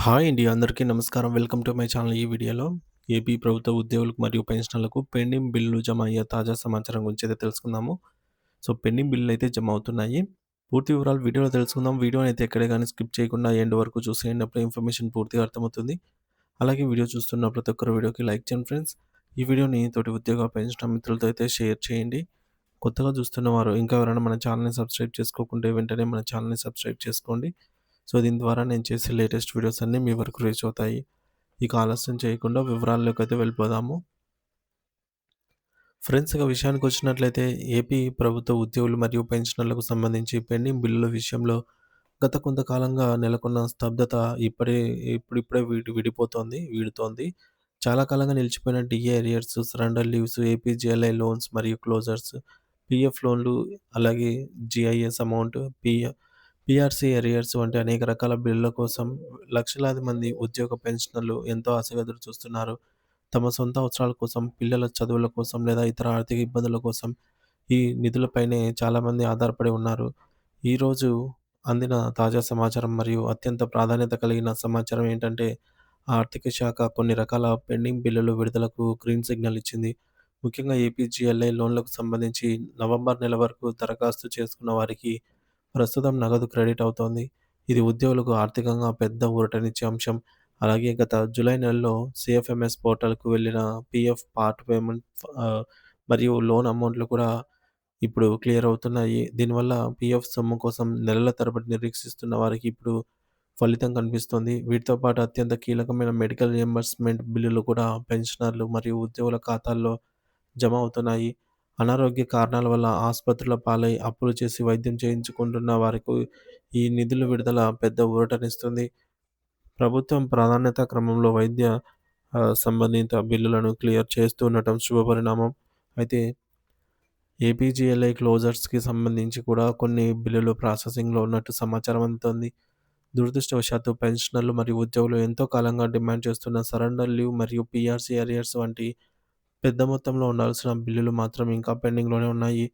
Hi అండి. అందరికీ నమస్కారం. Welcome to my channel. ఈ వీడియోలో ఏపీ ప్రభుత్వ ఉద్యోగులకు మరియు పెన్షనర్లకు పెండింగ్ బిల్లులు జమ అయ్యే తాజా సమాచారం గురించి అయితే తెలుసుకుందాము. పెండింగ్ బిల్లులైతే జమ అవుతున్నాయి. పూర్తి వివరాలు వీడియోలో తెలుసుకుందాం. వీడియోనైతే ఎక్కడే గాని స్కిప్ చేయకుండా ఎండ్ వరకు చూసేయండి. అప్పుడే ఇన్ఫర్మేషన్ పూర్తిగా అర్థమవుతుంది. అలాగే వీడియో చూస్తున్న ప్రతి ఒక్కరు వీడియోకి లైక్ చేయండి ఫ్రెండ్స్. ఈ వీడియోని తోటి ఉద్యోగ పెన్షనర్ మిత్రులతో అయితే షేర్ చేయండి. కొత్తగా చూస్తున్నవారు ఇంకా ఎవరైనా మన ఛానల్‌ని సబ్స్క్రైబ్ చేసుకోకుంటే వెంటనే మన ఛానల్‌ని సబ్స్క్రైబ్ చేసుకోండి. దీని ద్వారా నేను చేసే లేటెస్ట్ వీడియోస్ అన్నీ మీ వరకు రీచ్ అవుతాయి. ఇక ఆలస్యం చేయకుండా వివరాల్లోకైతే వెళ్ళిపోదాము. ఫ్రెండ్స్ ఇక విషయానికొచ్చినట్లయితే ఏపీ ప్రభుత్వ ఉద్యోగులు మరియు పెన్షనర్లకు సంబంధించి పెండింగ్ బిల్లుల విషయంలో గత కొంతకాలంగా నెలకొన్న స్తబ్దత ఇప్పుడిప్పుడే వీడుతోంది. చాలా కాలంగా నిలిచిపోయిన DA arrears, surrender leaves, APGLI loans మరియు క్లోజర్స్, పీఎఫ్ లోన్లు, అలాగే జీఐఎస్ అమౌంట్, పీఆర్సీ అరియర్స్ వంటి అనేక రకాల బిల్లుల కోసం లక్షలాది మంది ఉద్యోగ పెన్షనర్లు ఎంతో ఆశగా ఎదురుచూస్తున్నారు. తమ సొంత అవసరాల కోసం, పిల్లల చదువుల కోసం లేదా ఇతర ఆర్థిక ఇబ్బందుల కోసం ఈ నిధులపైనే చాలామంది ఆధారపడి ఉన్నారు. ఈరోజు అందిన తాజా సమాచారం మరియు అత్యంత ప్రాధాన్యత కలిగిన సమాచారం ఏంటంటే, ఆర్థిక శాఖ కొన్ని రకాల పెండింగ్ బిల్లుల విడుదలకు గ్రీన్ సిగ్నల్ ఇచ్చింది. ముఖ్యంగా ఏపీజీఎల్ఐ లోన్‌లకు సంబంధించి నవంబర్ నెల వరకు దరఖాస్తు చేసుకున్న వారికి ప్రస్తుతం నగదు క్రెడిట్ అవుతోంది. ఇది ఉద్యోగులకు ఆర్థికంగా పెద్ద ఊరటనిచ్చే అంశం. అలాగే గత జూలై నెలలో సీఎఫ్ఎంఎస్ పోర్టల్‌కు వెళ్ళిన పీఎఫ్ పార్ట్ పేమెంట్ ఆహ్, మరియు లోన్ అమౌంట్‌లు కూడా ఇప్పుడు క్లియర్ అవుతున్నాయి. దీనివల్ల పీఎఫ్ సొమ్ము కోసం నెలల తరబడి నిరీక్షిస్తున్న వారికి ఇప్పుడు ఫలితం కనిపిస్తోంది. వీటితో పాటు అత్యంత కీలకమైన మెడికల్ రియంబర్స్‌మెంట్ బిల్లులు కూడా పెన్షనర్లు మరియు ఉద్యోగుల ఖాతాల్లో జమ అవుతున్నాయి. అనారోగ్య కారణాల వల్ల ఆసుపత్రుల పాలై అప్పులు చేసి వైద్యం చేయించుకుంటున్న వారికి ఈ నిధుల విడుదల పెద్ద ఊరటనిస్తుంది. ప్రభుత్వం ప్రాధాన్యత క్రమంలో వైద్య సంబంధిత బిల్లులను క్లియర్ చేస్తూ ఉండటం శుభపరిణామం. అయితే ఏపీజీఎల్ఐ క్లోజర్స్‌కి సంబంధించి కూడా కొన్ని బిల్లులు ప్రాసెసింగ్‌లో ఉన్నట్టు సమాచారం అందుతోంది. దురదృష్టవశాత్తు పెన్షనర్లు మరియు ఉద్యోగులు ఎంతో కాలంగా డిమాండ్ చేస్తున్న సరెండర్ లీవ్ మరియు పీఆర్సీ అరియర్స్ వంటి పెద్ద మొత్తంలో ఉండాల్సిన బిల్లులు మాత్రం ఇంకా పెండింగ్‌లోనే ఉన్నాయి.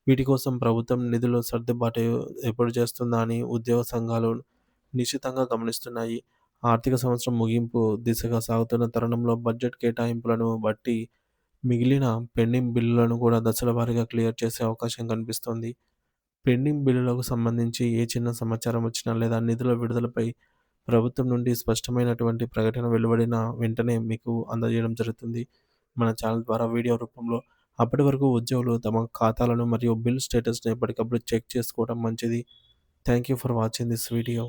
వీటి కోసం ప్రభుత్వం నిధుల సర్దుబాటు ఎప్పుడు చేస్తుందా అని ఉద్యోగ సంఘాలు నిశితంగా గమనిస్తున్నాయి. ఆర్థిక సంవత్సరం ముగింపు దిశగా సాగుతున్న తరుణంలో బడ్జెట్ కేటాయింపులను బట్టి మిగిలిన పెండింగ్ బిల్లులను కూడా దశల వారీగా క్లియర్ చేసే అవకాశం కనిపిస్తోంది. పెండింగ్ బిల్లులకు సంబంధించి ఏ చిన్న సమాచారం వచ్చినా లేదా నిధుల విడుదలపై ప్రభుత్వం నుండి స్పష్టమైనటువంటి ప్రకటన వెలువడిన వెంటనే మీకు అందజేయడం జరుగుతుంది మన ఛానల్ ద్వారా వీడియో రూపంలో. అప్పటి వరకు ఉద్యోగులు తమ ఖాతాలను మరియు బిల్ స్టేటస్‌ని ఎప్పటికప్పుడు చెక్ చేసుకోవడం మంచిది. Thank you for watching this video.